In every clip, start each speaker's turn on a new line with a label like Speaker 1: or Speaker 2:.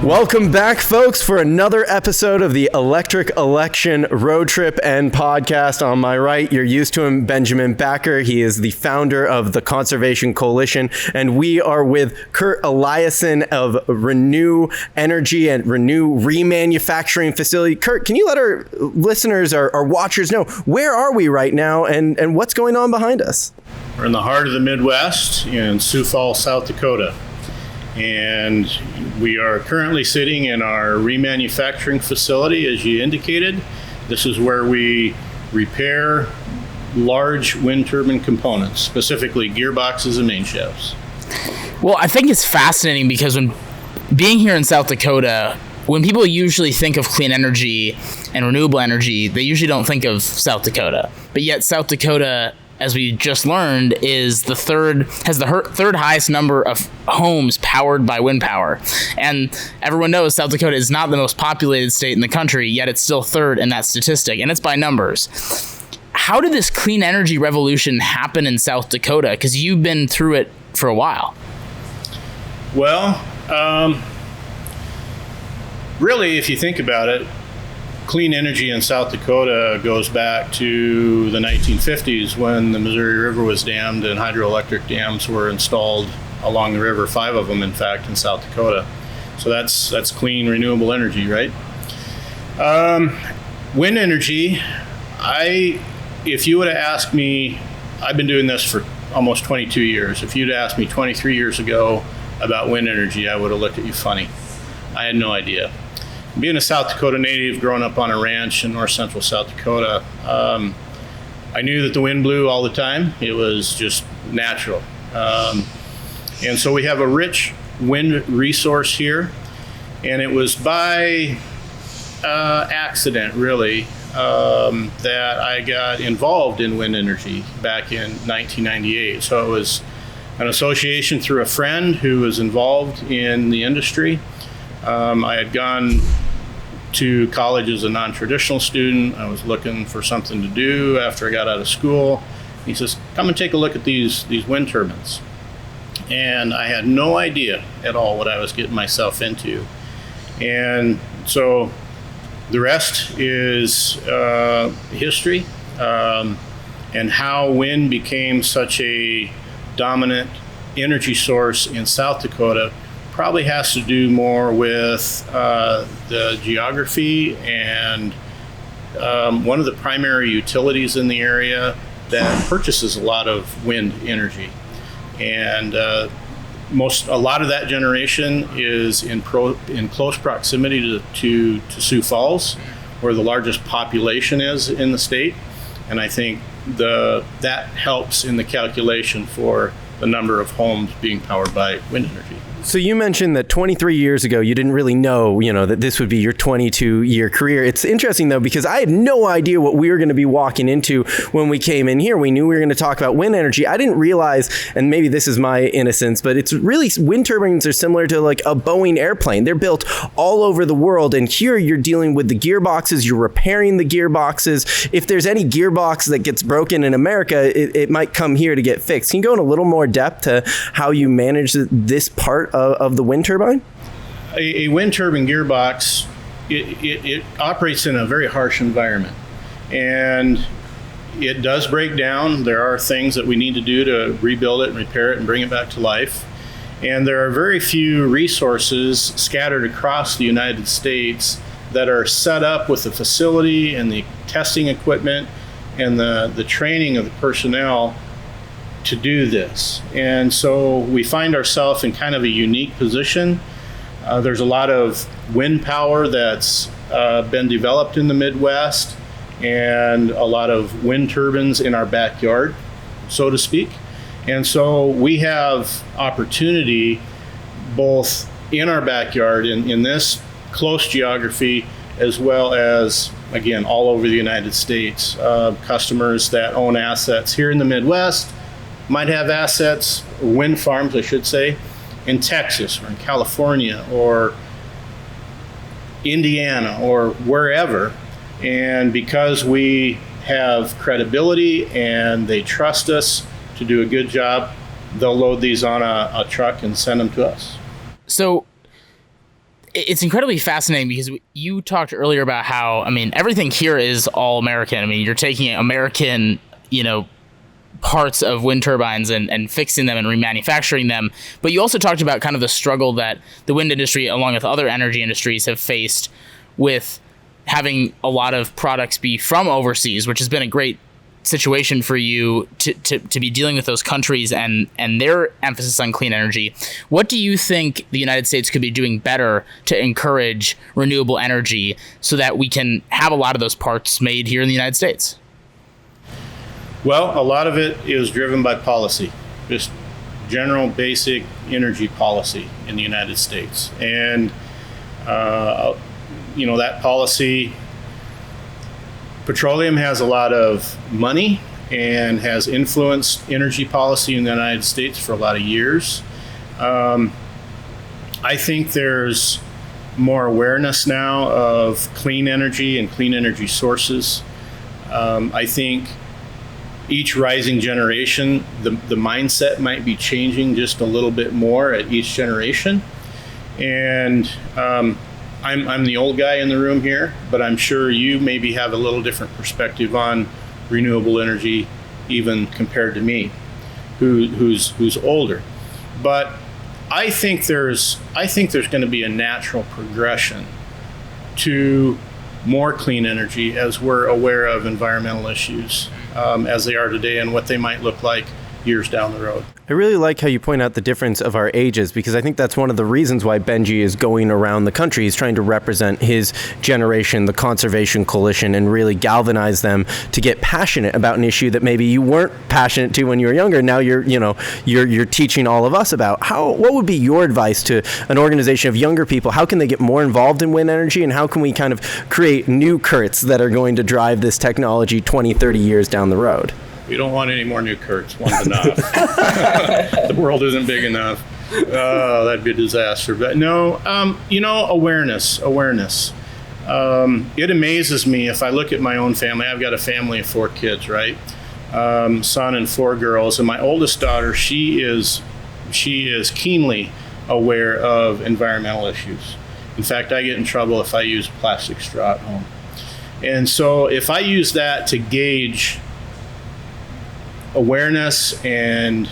Speaker 1: Welcome back, folks, for another episode of the Electric Election Road Trip and Podcast. On my right, you're used to him, Benjamin Backer. He is the founder of the Conservation Coalition, and we are with Curt Eliason of Renew Energy and Renew Remanufacturing Facility. Curt, can you let our listeners, our watchers know, where are we right now and what's going on behind us?
Speaker 2: We're in the heart of the Midwest in Sioux Falls, South Dakota. And we are currently sitting in our remanufacturing facility, as you indicated. This is where we repair large wind turbine components, specifically gearboxes and main shafts.
Speaker 3: Well, I think it's fascinating because when being here in South Dakota, when people usually think of clean energy and renewable energy, they usually don't think of South Dakota. But yet South Dakota, as we just learned, has the third highest number of homes powered by wind power. And everyone knows South Dakota is not the most populated state in the country, yet it's still third in that statistic, and it's by numbers. How did this clean energy revolution happen in South Dakota? Because you've been through it for a while.
Speaker 2: Well, really, if you think about it, clean energy in South Dakota goes back to the 1950s when the Missouri River was dammed and hydroelectric dams were installed along the river, 5 of them, in fact, in South Dakota. So that's clean, renewable energy, right? Wind energy, if you would have asked me, I've been doing this for almost 22 years. If you'd asked me 23 years ago about wind energy, I would have looked at you funny. I had no idea. Being a South Dakota native, growing up on a ranch in north central South Dakota, I knew that the wind blew all the time. It was just natural. And so we have a rich wind resource here. And it was by accident, really, that I got involved in wind energy back in 1998. So it was an association through a friend who was involved in the industry. I had gone to college as a non-traditional student. I was looking for something to do after I got out of school. He says, come and take a look at these wind turbines. And I had no idea at all what I was getting myself into. And so the rest is history, and how wind became such a dominant energy source in South Dakota probably has to do more with the geography and one of the primary utilities in the area that purchases a lot of wind energy. And a lot of that generation is in close proximity to Sioux Falls, where the largest population is in the state. And I think that helps in the calculation for the number of homes being powered by wind energy.
Speaker 1: So you mentioned that 23 years ago, you didn't really know, that this would be your 22-year career. It's interesting, though, because I had no idea what we were going to be walking into when we came in here. We knew we were going to talk about wind energy. I didn't realize, and maybe this is my innocence, but it's really, wind turbines are similar to like a Boeing airplane. They're built all over the world. And here you're dealing with the gearboxes. You're repairing the gearboxes. If there's any gearbox that gets broken in America, it might come here to get fixed. Can you go in a little more depth to how you manage this part of the wind turbine?
Speaker 2: A wind turbine gearbox, it operates in a very harsh environment, and it does break down. There are things that we need to do to rebuild it and repair it and bring it back to life. And there are very few resources scattered across the United States that are set up with the facility and the testing equipment and the training of the personnel to do this. And so we find ourselves in kind of a unique position. There's a lot of wind power that's been developed in the Midwest, and a lot of wind turbines in our backyard, so to speak. And so we have opportunity both in our backyard in this close geography, as well as, again, all over the United States. Customers that own assets here in the Midwest might have assets, wind farms, I should say, in Texas or in California or Indiana or wherever. And because we have credibility and they trust us to do a good job, they'll load these on a truck and send them to us.
Speaker 3: So it's incredibly fascinating because you talked earlier about how, I mean, everything here is all American. I mean, you're taking American, parts of wind turbines and fixing them and remanufacturing them. But you also talked about kind of the struggle that the wind industry, along with other energy industries, have faced with having a lot of products be from overseas, which has been a great situation for you to be dealing with those countries and their emphasis on clean energy. What do you think the United States could be doing better to encourage renewable energy so that we can have a lot of those parts made here in the United States?
Speaker 2: Well, a lot of it is driven by policy, just general basic energy policy in the United States. And, that policy, petroleum has a lot of money and has influenced energy policy in the United States for a lot of years. I think there's more awareness now of clean energy and clean energy sources. I think each rising generation, the mindset might be changing just a little bit more at each generation. And I'm the old guy in the room here, but I'm sure you maybe have a little different perspective on renewable energy, even compared to me, who's older. But I think there's going to be a natural progression to more clean energy as we're aware of environmental issues as they are today and what they might look like years down the road.
Speaker 1: I really like how you point out the difference of our ages, because I think that's one of the reasons why Benji is going around the country. He's trying to represent his generation, the Conservation Coalition, and really galvanize them to get passionate about an issue that maybe you weren't passionate to when you were younger. Now you're teaching all of us about. What would be your advice to an organization of younger people? How can they get more involved in wind energy, and how can we kind of create new Curts that are going to drive this technology 20, 30 years down the road?
Speaker 2: We don't want any more new Curts. One's enough. The world isn't big enough. Oh, that'd be a disaster. But no, awareness. It amazes me if I look at my own family. I've got a family of 4 kids, right? Son and 4 girls. And my oldest daughter, she is keenly aware of environmental issues. In fact, I get in trouble if I use a plastic straw at home. And so if I use that to gauge awareness and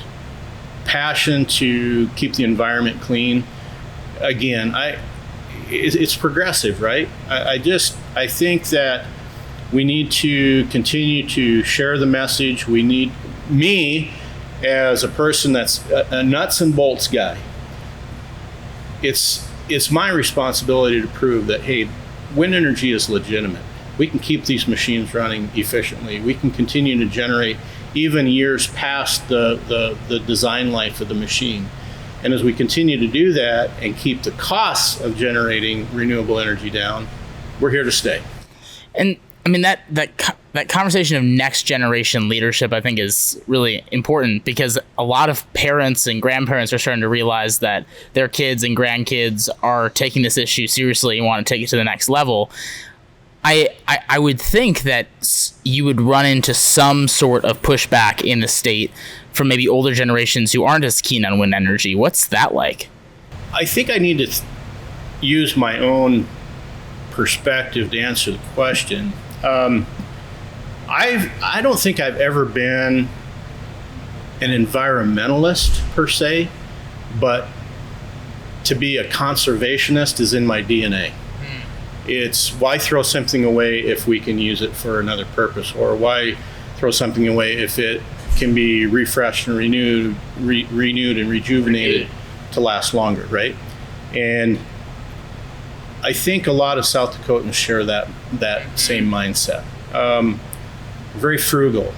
Speaker 2: passion to keep the environment clean, again, it's progressive, right? I think that we need to continue to share the message. We need me as a person that's a nuts and bolts guy. It's my responsibility to prove that, hey, wind energy is legitimate. We can keep these machines running efficiently. We can continue to generate even years past the design life of the machine. And as we continue to do that and keep the costs of generating renewable energy down, we're here to stay.
Speaker 3: And I mean, that conversation of next generation leadership, I think, is really important, because a lot of parents and grandparents are starting to realize that their kids and grandkids are taking this issue seriously and want to take it to the next level. I would think that you would run into some sort of pushback in the state from maybe older generations who aren't as keen on wind energy. What's that like?
Speaker 2: I think I need to use my own perspective to answer the question. I don't think I've ever been an environmentalist per se, but to be a conservationist is in my DNA. It's why throw something away if we can use it for another purpose, or why throw something away if it can be refreshed and renewed and rejuvenated to last longer, right? And I think a lot of South Dakotans share that same mindset. Very frugal.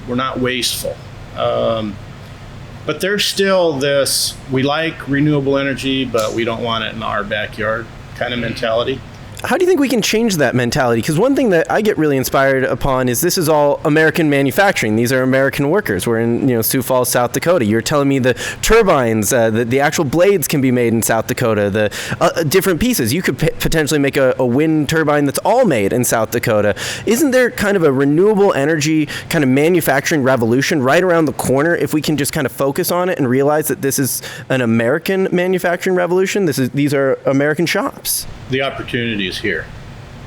Speaker 2: We're not wasteful. But there's still this, we like renewable energy, but we don't want it in our backyard kind of mentality.
Speaker 1: How do you think we can change that mentality? Because one thing that I get really inspired upon is this is all American manufacturing. These are American workers. We're in Sioux Falls, South Dakota. You're telling me the turbines, the actual blades can be made in South Dakota. The different pieces. You could potentially make a wind turbine that's all made in South Dakota. Isn't there kind of a renewable energy kind of manufacturing revolution right around the corner if we can just kind of focus on it and realize that this is an American manufacturing revolution? These are American shops.
Speaker 2: The opportunity is here.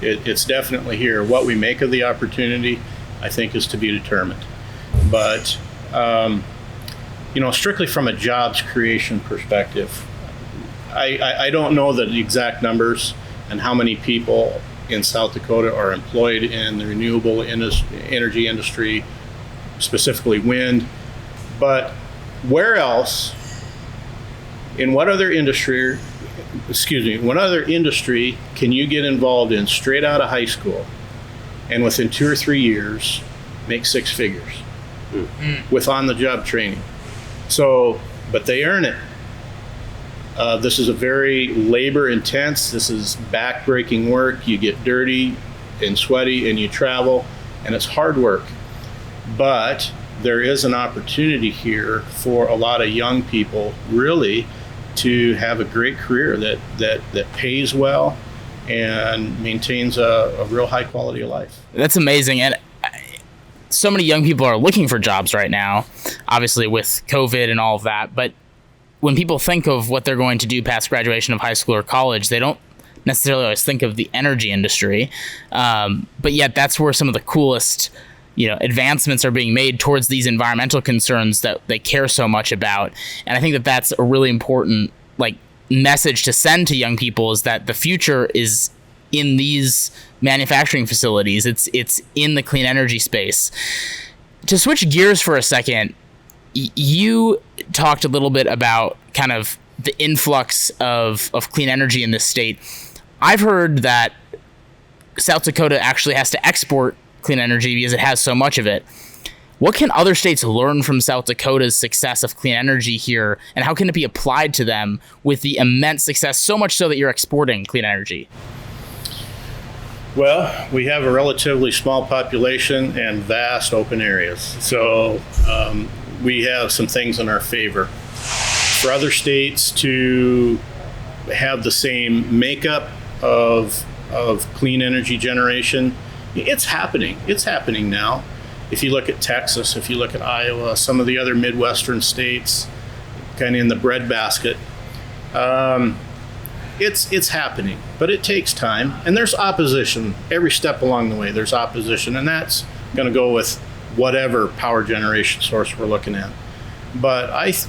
Speaker 2: It's definitely here. What we make of the opportunity, I think, is to be determined. But, strictly from a jobs creation perspective, I don't know the exact numbers and how many people in South Dakota are employed in the renewable energy industry, specifically wind. But where else, in what other industry can you get involved in straight out of high school and within 2 or 3 years make 6 figures with on-the-job training? So, but they earn it. This is a very labor intense, this is back-breaking work. You get dirty and sweaty and you travel, and it's hard work. But there is an opportunity here for a lot of young people really to have a great career that pays well and maintains a real high quality of life.
Speaker 3: That's amazing. And so many young people are looking for jobs right now, obviously with COVID and all of that. But when people think of what they're going to do past graduation of high school or college, they don't necessarily always think of the energy industry. But yet that's where some of the coolest advancements are being made towards these environmental concerns that they care so much about. And I think that that's a really important message to send to young people, is that the future is in these manufacturing facilities. It's in the clean energy space. To switch gears for a second, you talked a little bit about kind of the influx of clean energy in this state. I've heard that South Dakota actually has to export clean energy because it has so much of it. What can other states learn from South Dakota's success of clean energy here, and how can it be applied to them with the immense success, so much so that you're exporting clean energy?
Speaker 2: Well, we have a relatively small population and vast open areas. So we have some things in our favor. For other states to have the same makeup of clean energy generation, it's happening. It's happening now. If you look at Texas, if you look at Iowa, some of the other Midwestern states, kind of in the breadbasket, it's happening. But it takes time, and there's opposition every step along the way. There's opposition, and that's going to go with whatever power generation source we're looking at. But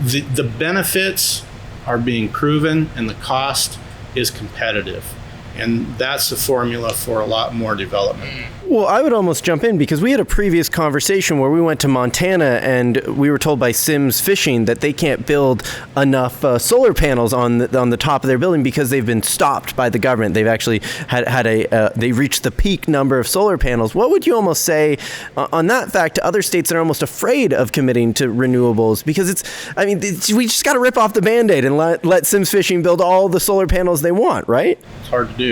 Speaker 2: the benefits are being proven, and the cost is competitive. And that's the formula for a lot more development.
Speaker 1: Well, I would almost jump in because we had a previous conversation where we went to Montana and we were told by Sims Fishing that they can't build enough solar panels on the top of their building because they've been stopped by the government. They've actually they've reached the peak number of solar panels. What would you almost say on that fact to other states that are almost afraid of committing to renewables? Because we just got to rip off the Band-Aid and let Sims Fishing build all the solar panels they want, right?
Speaker 2: It's hard to do.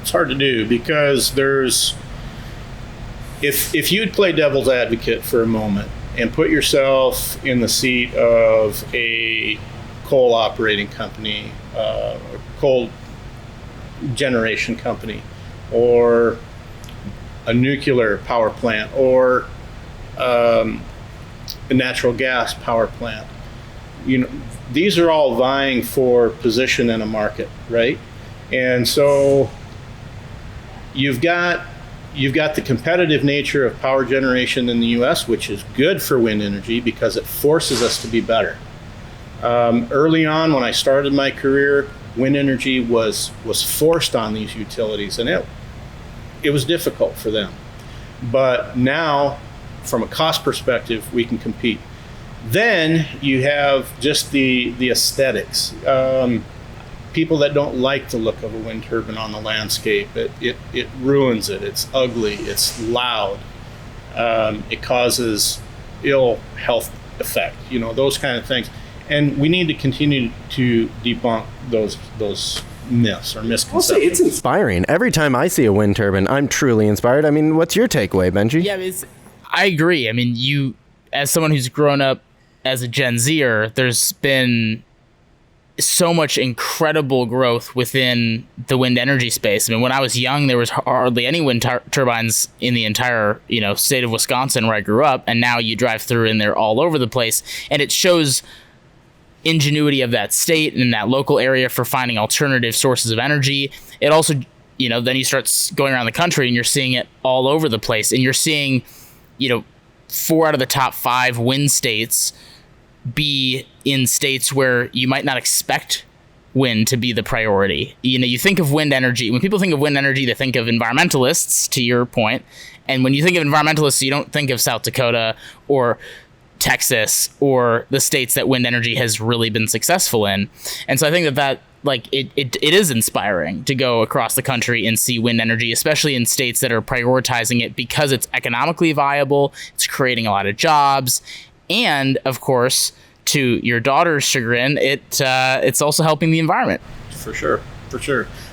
Speaker 2: It's hard to do because if you'd play devil's advocate for a moment and put yourself in the seat of a coal operating company, a coal generation company, or a nuclear power plant, or a natural gas power plant, these are all vying for position in a market, right? And so you've got the competitive nature of power generation in the U.S., which is good for wind energy because it forces us to be better. Early on, when I started my career, wind energy was forced on these utilities, and it was difficult for them. But now, from a cost perspective, we can compete. Then you have just the aesthetics. People that don't like the look of a wind turbine on the landscape, it ruins it. It's ugly. It's loud. It causes ill health effect. Those kind of things. And we need to continue to debunk those myths or
Speaker 1: I'll say
Speaker 2: misconceptions.
Speaker 1: it's inspiring. Every time I see a wind turbine, I'm truly inspired. I mean, what's your takeaway, Benji?
Speaker 3: Yeah, I agree. I mean, you, as someone who's grown up as a Gen Zer, there's been so much incredible growth within the wind energy space. I mean, when I was young, there was hardly any wind turbines in the entire, state of Wisconsin where I grew up, and now you drive through and they're all over the place, and it shows ingenuity of that state and that local area for finding alternative sources of energy. It also, then you start going around the country and you're seeing it all over the place, and you're seeing, 4 out of the top 5 wind states be in states where you might not expect wind to be the priority. You think of wind energy. When people think of wind energy, they think of environmentalists, to your point. And when you think of environmentalists, you don't think of South Dakota or Texas or the states that wind energy has really been successful in. And so I think that it is inspiring to go across the country and see wind energy, especially in states that are prioritizing it because it's economically viable, it's creating a lot of jobs, and of course, to your daughter's chagrin, it's also helping the environment.
Speaker 2: For sure.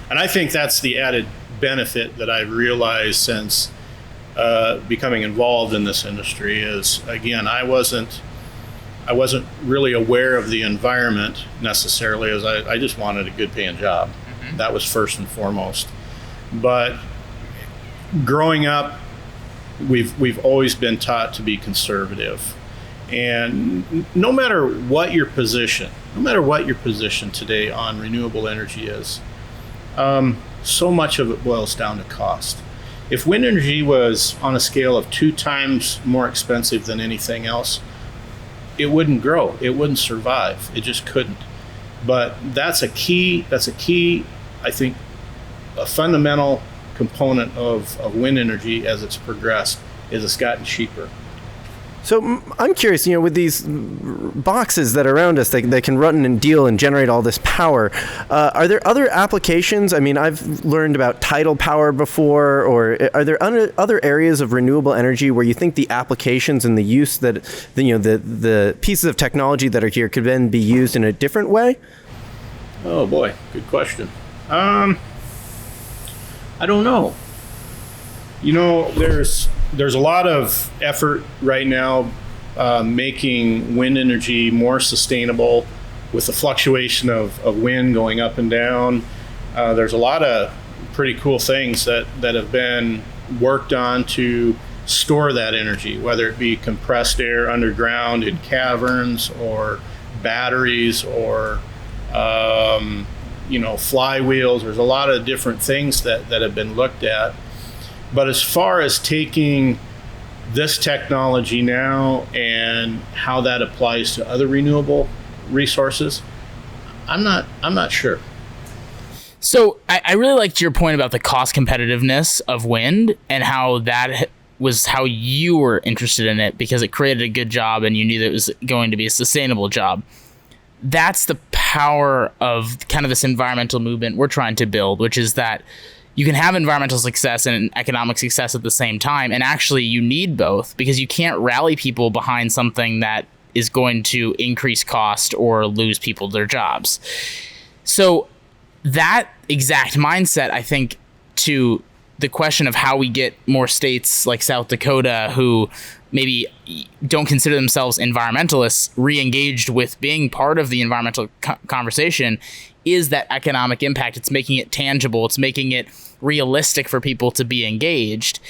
Speaker 2: And I think that's the added benefit that I've realized since becoming involved in this industry is, again, I wasn't really aware of the environment necessarily, as I just wanted a good paying job. Mm-hmm. That was first and foremost. But growing up, we've always been taught to be conservative. And no matter what your position today on renewable energy is, so much of it boils down to cost. If wind energy was on a scale of 2 times more expensive than anything else, it wouldn't grow. It wouldn't survive. It just couldn't. But that's a key, I think, a fundamental component of wind energy as it's progressed is it's gotten cheaper.
Speaker 1: So I'm curious, with these boxes that are around us, they can run and deal and generate all this power. Are there other applications? I mean, I've learned about tidal power before, or are there other areas of renewable energy where you think the applications and the use that, the pieces of technology that are here could then be used in a different way?
Speaker 2: Oh boy, good question. I don't know. There's a lot of effort right now making wind energy more sustainable with the fluctuation of wind going up and down. There's a lot of pretty cool things that have been worked on to store that energy, whether it be compressed air underground in caverns or batteries or flywheels. There's a lot of different things that have been looked at. But as far as taking this technology now and how that applies to other renewable resources, I'm not sure.
Speaker 3: So I really liked your point about the cost competitiveness of wind and how that was how you were interested in it because it created a good job and you knew that it was going to be a sustainable job. That's the power of kind of this environmental movement we're trying to build, which is that you can have environmental success and economic success at the same time. And actually you need both because you can't rally people behind something that is going to increase cost or lose people their jobs. So that exact mindset, I think, to the question of how we get more states like South Dakota who maybe don't consider themselves environmentalists re-engaged with being part of the environmental conversation is that economic impact. It's making it tangible. It's making it realistic for people to be engaged.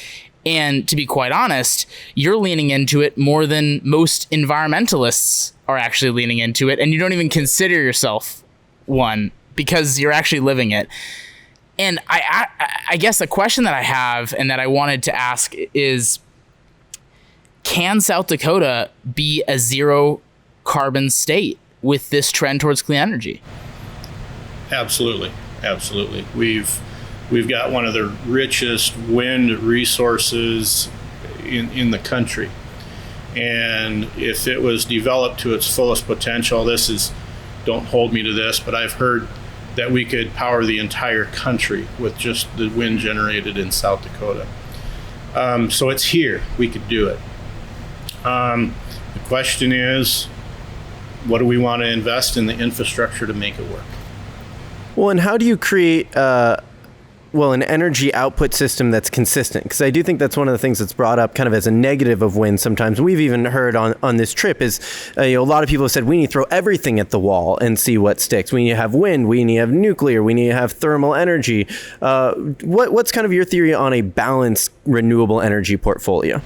Speaker 3: And to be quite honest, you're leaning into it more than most environmentalists are actually leaning into it. And you don't even consider yourself one because you're actually living it. And I guess the question that I have and that I wanted to ask is, can South Dakota be a zero carbon state with this trend towards clean energy?
Speaker 2: Absolutely. We've got one of the richest wind resources in the country. And if it was developed to its fullest potential, don't hold me to this, but I've heard that we could power the entire country with just the wind generated in South Dakota. So it's here. We could do it. The question is, what do we want to invest in the infrastructure to make it work?
Speaker 1: Well, and how do you create an energy output system that's consistent? Because I do think that's one of the things that's brought up kind of as a negative of wind sometimes. We've even heard on this trip is, a lot of people have said we need to throw everything at the wall and see what sticks. We need to have wind, we need to have nuclear, we need to have thermal energy. What's kind of your theory on a balanced renewable energy portfolio?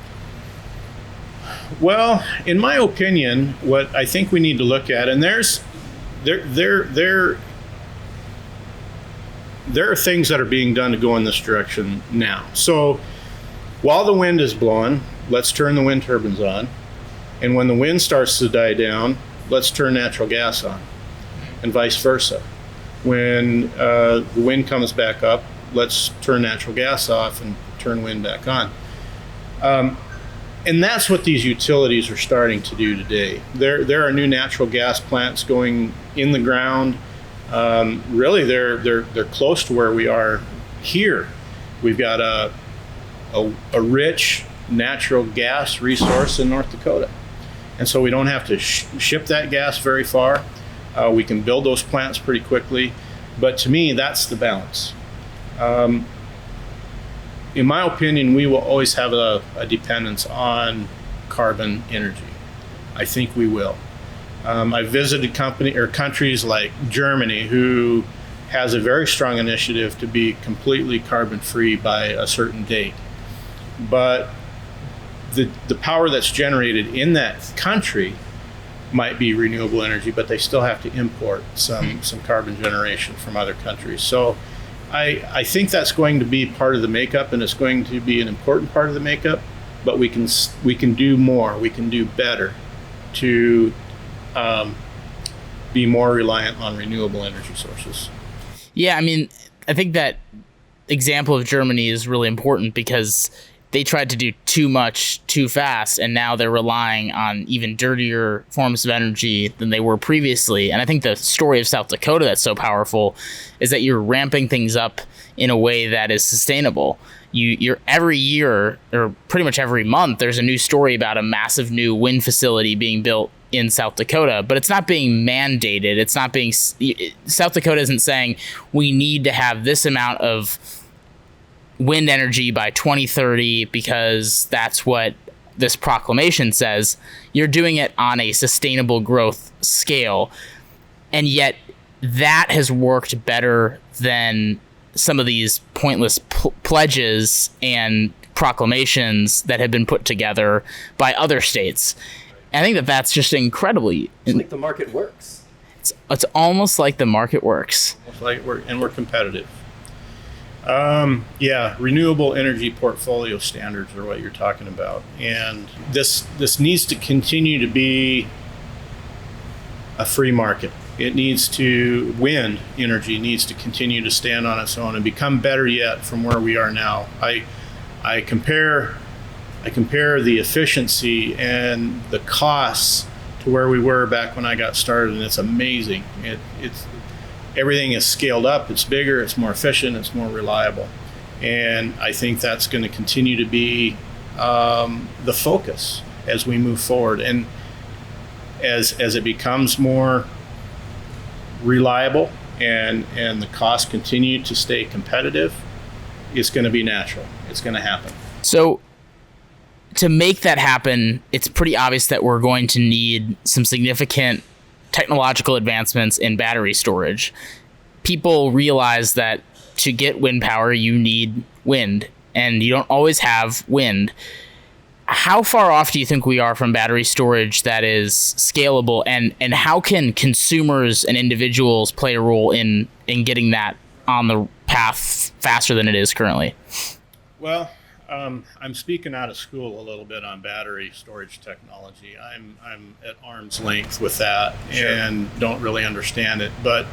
Speaker 2: Well, in my opinion, what I think we need to look at, and there are things that are being done to go in this direction now. So while the wind is blowing, let's turn the wind turbines on. And when the wind starts to die down, let's turn natural gas on, and vice versa. When the wind comes back up, let's turn natural gas off and turn wind back on. And that's what these utilities are starting to do today. There are new natural gas plants going in the ground. Really, they're close to where we are here. We've got a rich natural gas resource in North Dakota, and so we don't have to ship that gas very far. We can build those plants pretty quickly. But to me, that's the balance. In my opinion, we will always have a dependence on carbon energy. I think we will. I've visited countries like Germany, who has a very strong initiative to be completely carbon-free by a certain date. But the power that's generated in that country might be renewable energy, but they still have to import some carbon generation from other countries. So I think that's going to be part of the makeup, and it's going to be an important part of the makeup, but we can do more, we can do better to be more reliant on renewable energy sources.
Speaker 3: Yeah, I mean, I think that example of Germany is really important because they tried to do too much too fast, and now they're relying on even dirtier forms of energy than they were previously. And I think the story of South Dakota that's so powerful is that you're ramping things up in a way that is sustainable. You're every year, or pretty much every month, there's a new story about a massive new wind facility being built in South Dakota, but it's not being mandated. It's not being, South Dakota isn't saying we need to have this amount of wind energy by 2030 because that's what this proclamation says. You're doing it on a sustainable growth scale, and yet that has worked better than some of these pointless pledges and proclamations that have been put together by other states. And I think that that's just incredibly...
Speaker 1: It's like the market works.
Speaker 3: It's almost like the market works.
Speaker 2: Almost like we're competitive. Renewable energy portfolio standards are what you're talking about. And this needs to continue to be a free market. Wind energy needs to continue to stand on its own and become better yet from where we are now. I compare the efficiency and the costs to where we were back when I got started, and it's amazing. Everything is scaled up, it's bigger, it's more efficient, it's more reliable. And I think that's going to continue to be the focus as we move forward. And as it becomes more reliable and the costs continue to stay competitive, it's going to be natural. It's going to happen.
Speaker 3: So to make that happen, it's pretty obvious that we're going to need some significant technological advancements in battery storage. People realize that to get wind power, you need wind, and you don't always have wind. How far off do you think we are from battery storage that is scalable, and how can consumers and individuals play a role in getting that on the path faster than it is currently?
Speaker 2: Well, I'm speaking out of school a little bit on battery storage technology. I'm at arm's length with that. Sure. And don't really understand it. But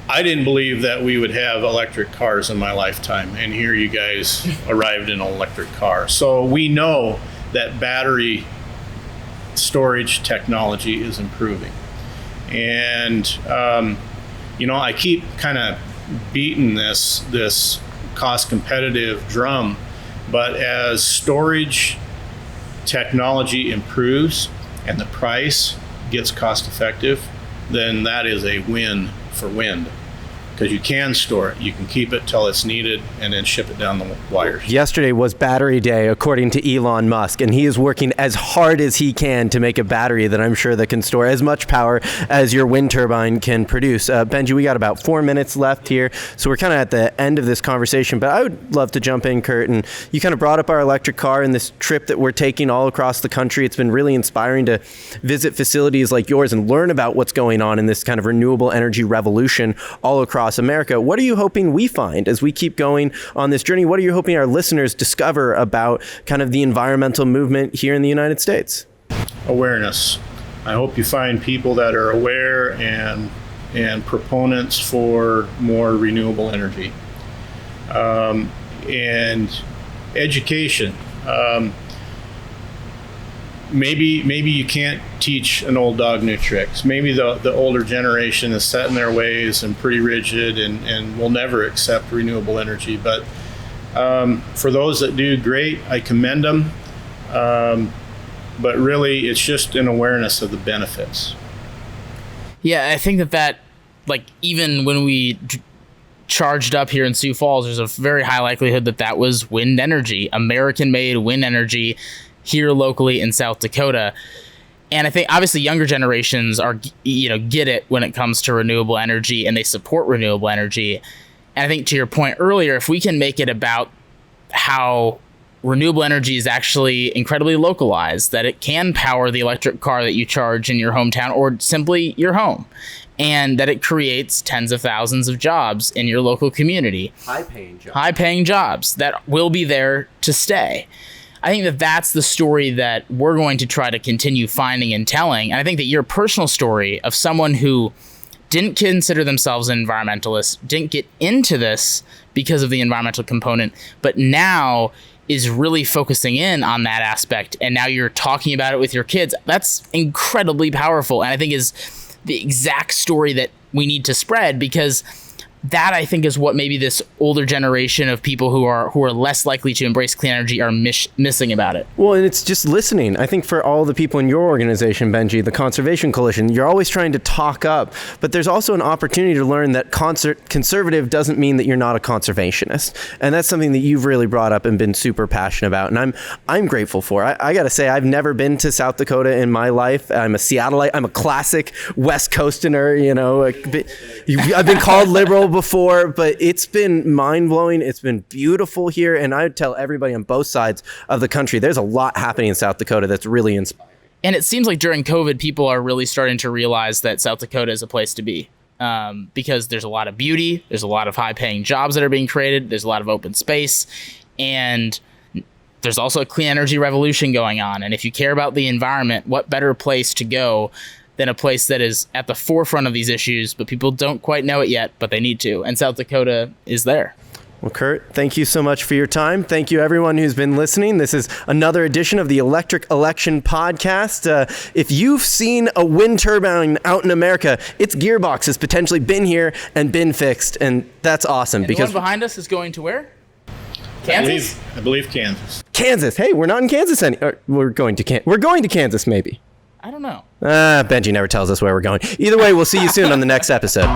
Speaker 2: I didn't believe that we would have electric cars in my lifetime, and here you guys arrived in an electric car. So we know that battery storage technology is improving. And, I keep kind of beating this cost competitive drum. But as storage technology improves and the price gets cost effective, then that is a win for wind. because you can store it. You can keep it till it's needed and then ship it down the wires.
Speaker 1: Yesterday was battery day, according to Elon Musk, and he is working as hard as he can to make a battery that I'm sure that can store as much power as your wind turbine can produce. Benji, we got about 4 minutes left here, so we're kind of at the end of this conversation, but I would love to jump in, Curt, and you kind of brought up our electric car and this trip that we're taking all across the country. It's been really inspiring to visit facilities like yours and learn about what's going on in this kind of renewable energy revolution all across America. What are you hoping we find as we keep going on this journey? What are you hoping our listeners discover about kind of the environmental movement here in the United States?
Speaker 2: Awareness. I hope you find people that are aware and proponents for more renewable energy. And education. Maybe you can't teach an old dog new tricks. Maybe the older generation is set in their ways and pretty rigid and will never accept renewable energy. But for those that do, great, I commend them. But really, it's just an awareness of the benefits.
Speaker 3: Yeah, I think that like, even when we charged up here in Sioux Falls, there's a very high likelihood that was wind energy, American-made wind energy, here locally in South Dakota. And I think obviously younger generations are, get it when it comes to renewable energy, and they support renewable energy. And I think to your point earlier, if we can make it about how renewable energy is actually incredibly localized, that it can power the electric car that you charge in your hometown or simply your home, and that it creates tens of thousands of jobs in your local community. High-paying jobs that will be there to stay. I think that's the story that we're going to try to continue finding and telling. And I think that your personal story of someone who didn't consider themselves an environmentalist, didn't get into this because of the environmental component, but now is really focusing in on that aspect, and now you're talking about it with your kids, that's incredibly powerful. And I think is the exact story that we need to spread, because that, I think, is what maybe this older generation of people who are less likely to embrace clean energy are missing about it.
Speaker 1: Well, and it's just listening. I think for all the people in your organization, Benji, the Conservation Coalition, you're always trying to talk up, but there's also an opportunity to learn that conservative doesn't mean that you're not a conservationist. And that's something that you've really brought up and been super passionate about. And I'm grateful for. I got to say, I've never been to South Dakota in my life. I'm a Seattleite. I'm a classic West Coastaner, I've been called liberal before, but it's been mind-blowing. It's been beautiful here, and I would tell everybody on both sides of the country, there's a lot happening in South Dakota that's really inspiring.
Speaker 3: And it seems like during COVID, people are really starting to realize that South Dakota is a place to be, because there's a lot of beauty, there's a lot of high-paying jobs that are being created, there's a lot of open space, and there's also a clean energy revolution going on. And if you care about the environment, what better place to go than a place that is at the forefront of these issues, but people don't quite know it yet, but they need to. And South Dakota is there.
Speaker 1: Well, Curt, thank you so much for your time. Thank you, everyone who's been listening. This is another edition of the Electric Election Podcast. If you've seen a wind turbine out in America, its gearbox has potentially been here and been fixed, and that's awesome.
Speaker 3: And
Speaker 1: because
Speaker 3: the one behind us is going to where? Kansas?
Speaker 2: I believe Kansas.
Speaker 1: Kansas. Hey, we're not in Kansas we're going to Kansas, maybe.
Speaker 3: I don't know.
Speaker 1: Benji never tells us where we're going. Either way, we'll see you soon on the next episode.